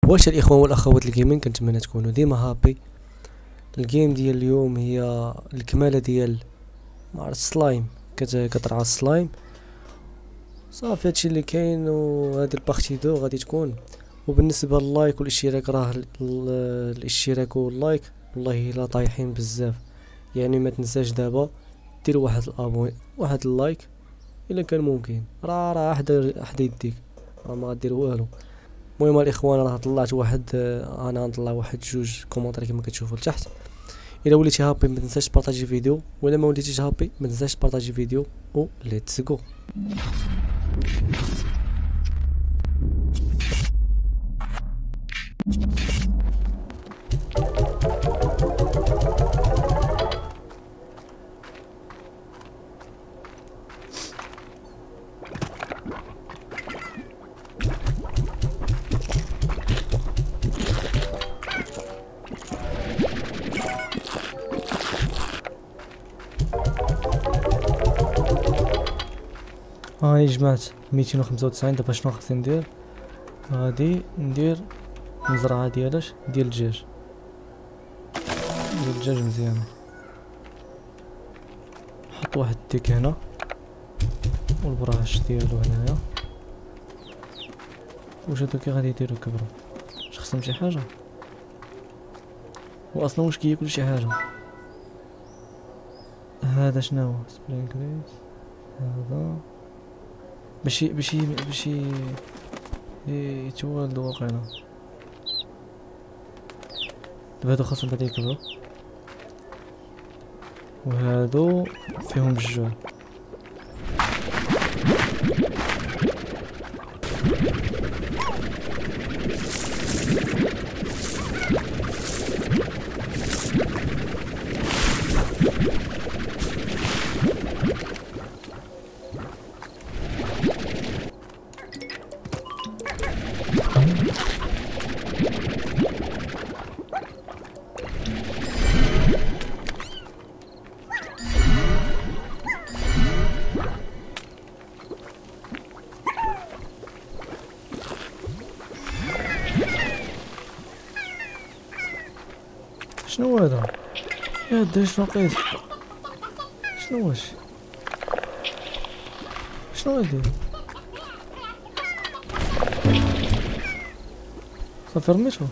واش الاخوان والاخوات الجيمين، كنتمنى تكونوا ديما هابي. الجيم ديال اليوم هي الكماله ديال مع السلايم، كترعى السلايم صافي. هادشي اللي كاين، وهذه البارتي دو غادي تكون. وبالنسبه لللايك والاشتراك، راه الاشتراك واللايك والله الا طايحين بزاف، يعني ما تنساش دابا دير واحد الابوني واحد اللايك الا كان ممكن. راه حدا يديك، راه ما غدير والو. المهم الاخوان، راه طلعت واحد انا غنطلع واحد جوج كومونتير كما كتشوفوا لتحت. الا وليتي هابي ما تنساش تبارطاجي فيديو، ولا ما وليتيش هابي ما تنساش تبارطاجي فيديو. و ليتس جو. هاي جمعت 295. دابا شنو خصني ندير؟ غادي ندير مزرعه ديال الدجاج مزيانه. نحط واحد الديك هنا والبراش ديالو هنايا. واش هادو كي غادي يديرو كبرو؟ واش خصهم شي حاجه؟ واصلا واش كياكل شي حاجه؟ هذا شنو هو؟ سبرينغ ريس. هذا باش يتولدوا واقيلا. دابا هادو خاصهم بعدا يكبروا، وهادو فيهم الجوع. شنو هذا؟ يا دري شنو لقيت؟ شنو هادي؟ صافي رميتو.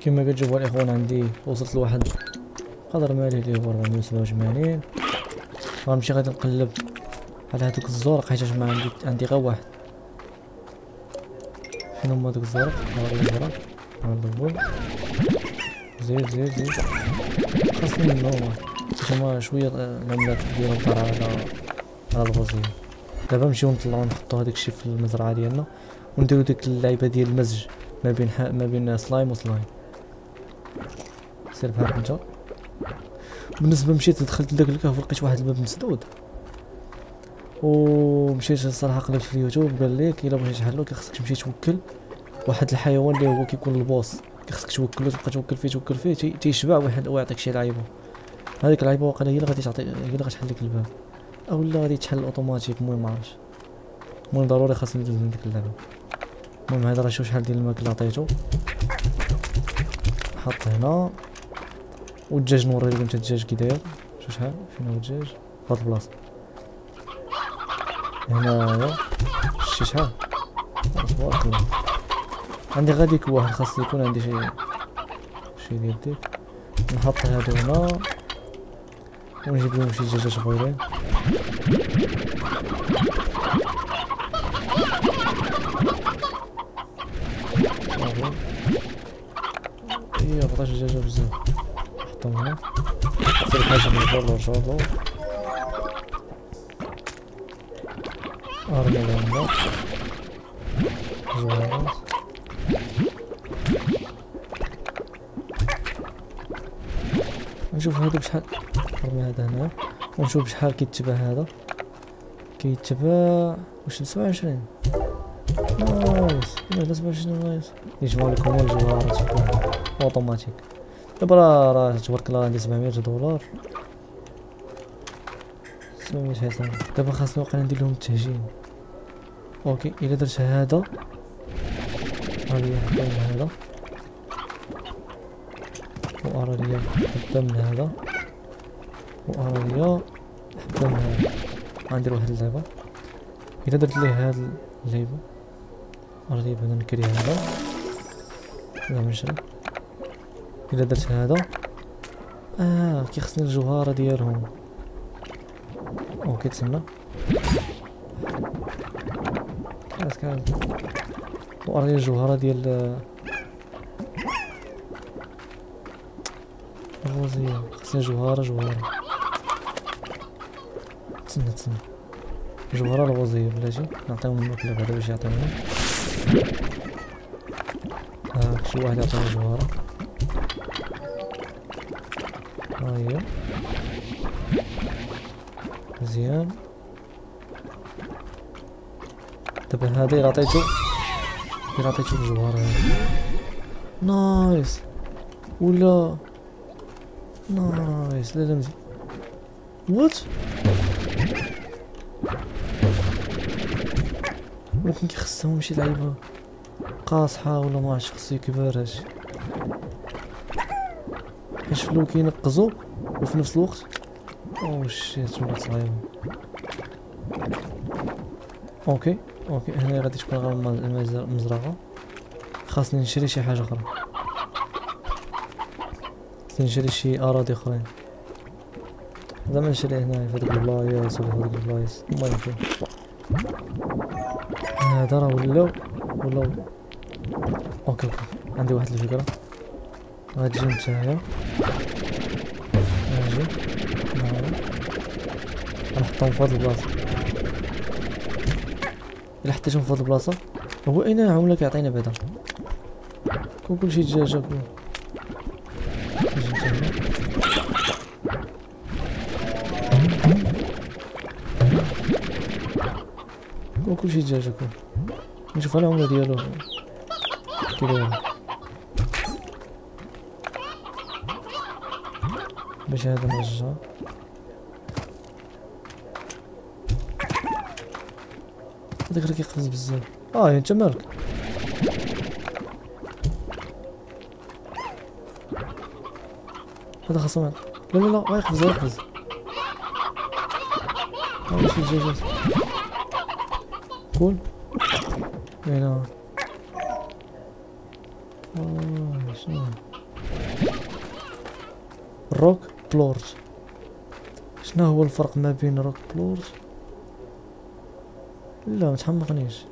كما كتشوفوا الاخوان، عندي وصلت لواحد قدر مالي اللي هو 487. غنمشي غادي نقلب على هادوك الزورق، حيت ما عندي غير واحد. فين هما دوك الزورق؟ هاهو الزورق، ها الاول. زيد خاصني منهم، حيت هما شويه العملات ديالهم طالعه على الغوزيه. دابا نمشيو نطلعو نحطو هداك الشيء في المزرعه ديالنا، ونديرو ديك اللعيبه ديال المزج ما بين سلايم وسلايم. سير بحال انت. بالنسبه مشيت دخلت لداك الكهف، لقيت واحد الباب مسدود، ومشيت الصراحه قلبت في اليوتيوب، قال لك الا بغيتي تحلو خصك تمشي توكل واحد الحيوان اللي هو كيكون البوس، خصك توكلو، تبقى توكل فيه تيشبع ويعطيك شي لعيبه. هذيك اللعيبه واقيلا هي اللي غادي تعطي، هي اللي غتحل لك الباب، او لا غادي تحل اوتوماتيك. المهم معرفتش، المهم ضروري خاصني ندوز من ديك اللعبه. المهم هذا راه شوف شحال ديال الماكله عطيتو. حط هنا، والدجاج نوري لكم حتى الدجاج كي داير. شوف شحال فين هو الدجاج فهاد البلاصه هنايا. شتي شحال؟ تبارك الله. عندي غاديك واحد، خاص يكون عندي شي ديال ديك. نحط هادو هنا ونجيب لهم شي دجاجة صغيرين. هي 14 دجاجة بزاف، نحطهم هنا. نحط الحاجة من الجور ونرجعو أرمي لهم زوينات. نشوف هادو بشحال، نرمي هذا هنا ونشوف بشحال كيتباع. هذا كيتباع واش ب27. نايس، لا 27 نايس. يجمعوا لكم هما الجوهرات كلها اوتوماتيك. دابا راه تبارك الله عندي $700. 700 حسن. دابا خاصني واقيلا ندير لهم التهجين. اوكي الا درت هذا هادي نحطو من هذا، وأرى ليا حبة من هذا، وأرى ليا حبة من هذا. غندير واحد اللعبة. إلا درت ليه هاد اللعبة أرى ليا بدا نكري هذا زعما نشرب. إلا درت هذا كيخصني الجوهرة ديالهم. اوكي تسنى كاس وأرى ليا الجوهرة ديال الغوزية. خصني جوهرة تسنى جوهرة الغوزية بلاتي. نعطيهم الماكلة بعدا باش يعطيونا. شي واحد يعطيني جوهرة. هاهي مزيان. دابا هذا إلا عطيتو الجوهرة هادي نايس، ولا نايس. لا مزيان. وات ولكن كيخصهم شي لعيبة قاصحة ولا معرفتش، خصو يكبر هادشي باش فلو كينقزو وفي نفس الوقت او شيت ولات صعيبة. اوكي هنا غادي تكون غير المزرعة. خاصني نشري شي حاجة اخرى، خاصني نشري شي اراضي اخرين. زعما نشري هنايا في هادوك البلايص ولا هادوك البلايص. المهم هذا راه ولاو. اوكي عندي واحد الفكرة. غتجي نتايا اجي غنحطهم في هاد البلاصة. الا حطيتهم في هاد البلاصة هو اين عملة كيعطينا بعدا كلشي دجاجة نجي نتا هنا كلشي دجاجة نشوف العملة ديالو كيداير باش هذا نرجع. هذاك راه كيقفز بزاف. انت مالك؟ هذا خاصو لا غيقفز شي دجاجات كول هنا. شنو روك بلورز؟ شنو هو الفرق ما بين روك بلورز؟ لا متحمقنيش.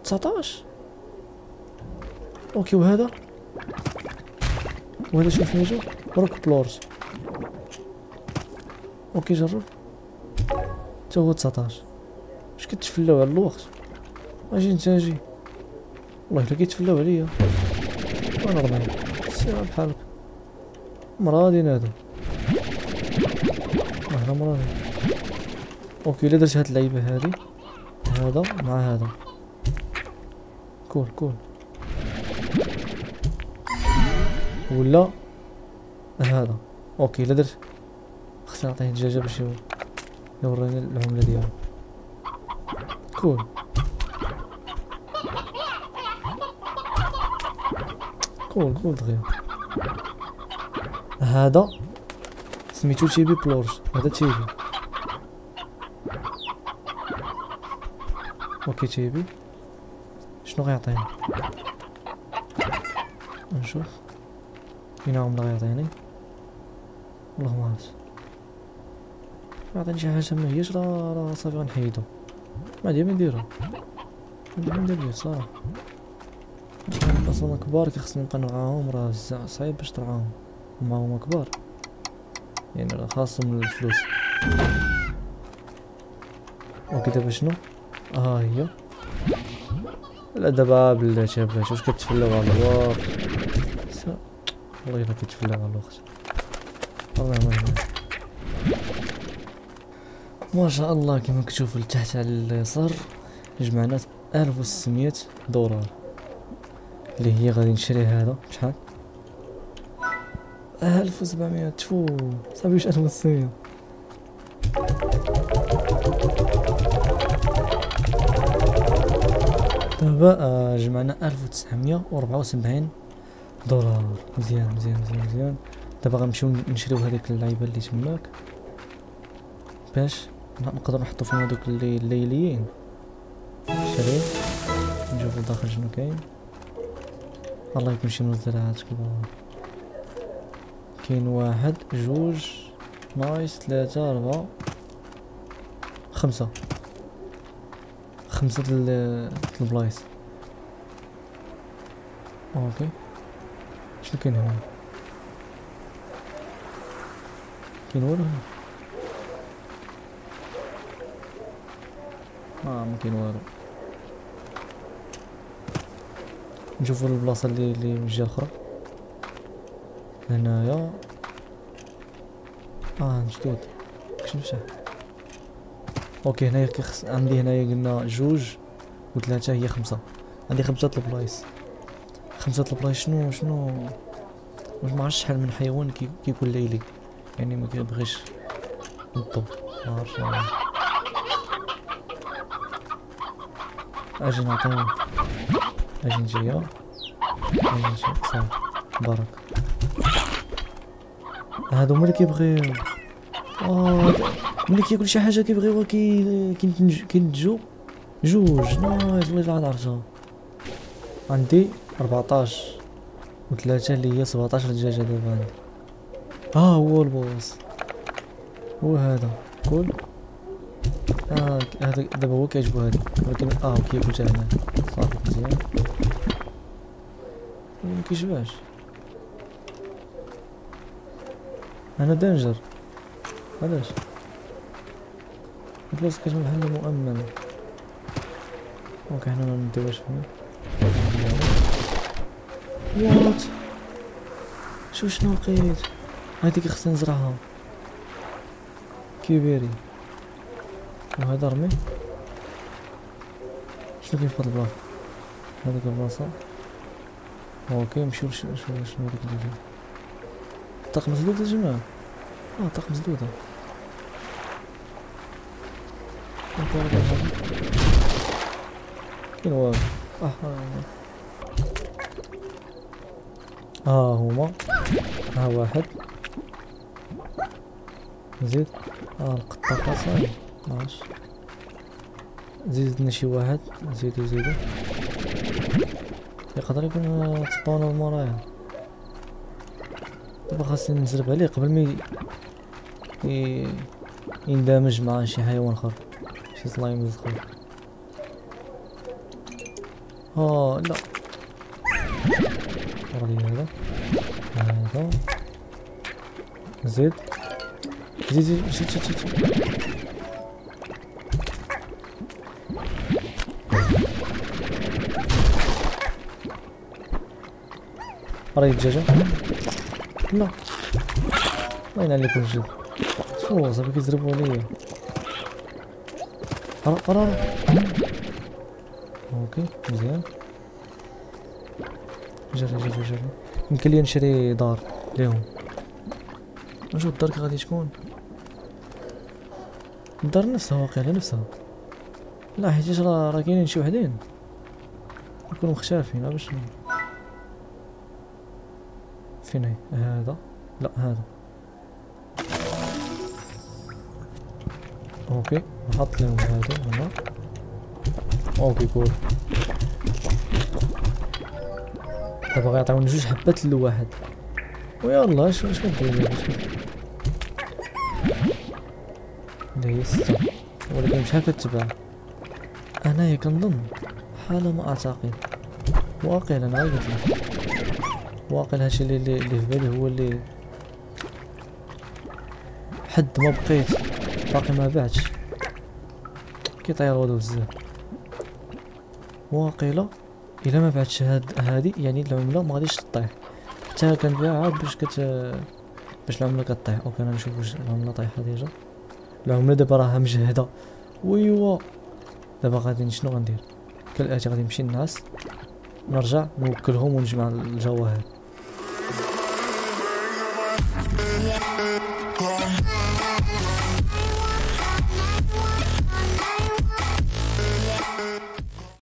19 اوكي. وهذا شنو سميتو؟ روك بلورز. اوكي جرب تا هو 19. واش كتفلاو على الوقت؟ اجي نتاجي والله الا كيتفلاو عليا وانا رضي سير بحالك. مرادي نادو انا مرادي. اوكي الا درت هاد اللعيبه هادي هذا مع هذا كول ولا هذا. اوكي الا درت خصني نعطيه الدجاجه باش يوريني العمله ديالو. كول دغيا. هذا سميتو تيبي بلورج. هذا تيبي. اوكي تيبي شنو غيعطيني؟ نشوف فين عمره غيعطيني. والله ما عرفت. يعطيني شي حاجة ما هيش راه صافي غنحيدو. ما ديما نديرو. ديما ندير صراحة. اصلا كبار كيخصني نبقى نرعاهم، راه صعيب باش ترعاهم هما كبار، يعني راه خاصهم الفلوس. اوكي دابا شنو؟ هي لا دابا بلاتي بلاتي واش كتفلو على الوقت؟ والله الا كتفلو على الوقت. والله ما شاء الله. كما كتشوفوا لتحت على اليسار جمعنا 1600 دولار اللي هي غادي نشري هذا بشحال؟ 1700. تفو صافي واش 1600. دابا جمعنا 1974 دولار. مزيان مزيان مزيان مزيان. دابا غنمشيو نشريو هذيك اللعيبه اللي تماك باش نقدر نحطو فيهم هذوك الليليين. شري نشوفو داخل شنو كاين. الله يكون شي مزرعات كبار. كاين 1 2 نايس 3 4 5 البلايص. اوكي شنو كاين هنا؟ كاين والو هنا؟ ما كاين والو. نشوفو البلاصه اللي من الجهه الاخرى. هنايا مسدود. شنو مشى؟ اوكي هنايا عندي هنايا قلنا 2 و3 هي 5. عندي 5 البلايص. 5 البلايص. شنو واش ما عرفتش شحال من حيوان كيكون ليلي، يعني ما كيبغيش الضو. ما عرفتش اجي نعطيهم. اجي نجيها صافي بارك. هادو هما اللي كيبغيو. ملي كياكل شي حاجه كيبغيوها كينتجو 2. نايس والله عرفتها. عندي 14 و3 اللي هي 17 دجاجه دابا عندي. هو البوس هو هذا كل. هذا دابا هو كيعجبو هذا، ولكن كياكل حتى هنا. صافي مزيان. مكيشبعش. انا دنجر علاش؟ البلاصه كتبان بحال مؤمنه. اوكي حنا منديروش هنا. وات شنو لقيت؟ هاديك خصني نزرعها. كيبيري وهذا رمي. شنو كاين في هاد البلاصه؟ هاديك البلاصه. اوكي نمشيو شنو ديك اللي جا. طاق مسدودة يا جماعة. طاق مسدودة. كاين والو. هما. واحد. زيد. القطة خاصها. ماعرفتش. زيدنا شي واحد. زيدو يقدر يكون تسباونو مورايا. دابا خاصني نزرب عليه قبل ما يندمج مع شي حيوان اخر، شي سلايم اخر. لا راه هذا زيد راه الدجاجة. لا وين عليك الجو؟ صافي كيزربوا عليا. اوكي مزيان. جري. يمكن لي نشري دار ليهم. نشوف الدار كي غادي تكون. الدار نفسها واقيلا نفسها. لا حيت راه كاينين شي وحدين يكونوا مختلفين. باش فين هي؟ هذا لا هذا. اوكي نحط لهم هذا هنا. اوكي كول. دابا غيعطيوني 2 حبات لواحد. ويلا اش كندير دابا؟ هذا هي 6 ولكن شحال كتباع؟ انايا كنظن حالة ما اعتقد. واقيلا انا غير قلت لك واقيلا هادشي اللي في بالي هو اللي حد ما بقيت باقي ما بعتش. كيطير الوضو بزاف. واقيلا الا ما بعتش هادي يعني العملة ما غاديش تطيح. حتى كنبيعها باش العملة كطيح. اوكي انا نشوف واش العملة طايحة ديجا. العملة دابا راها مجهدة. ويوا دابا غادي شنو غندير؟ كالاتي غادي نمشي ننعس نرجع نوكلهم ونجمع الجواهر.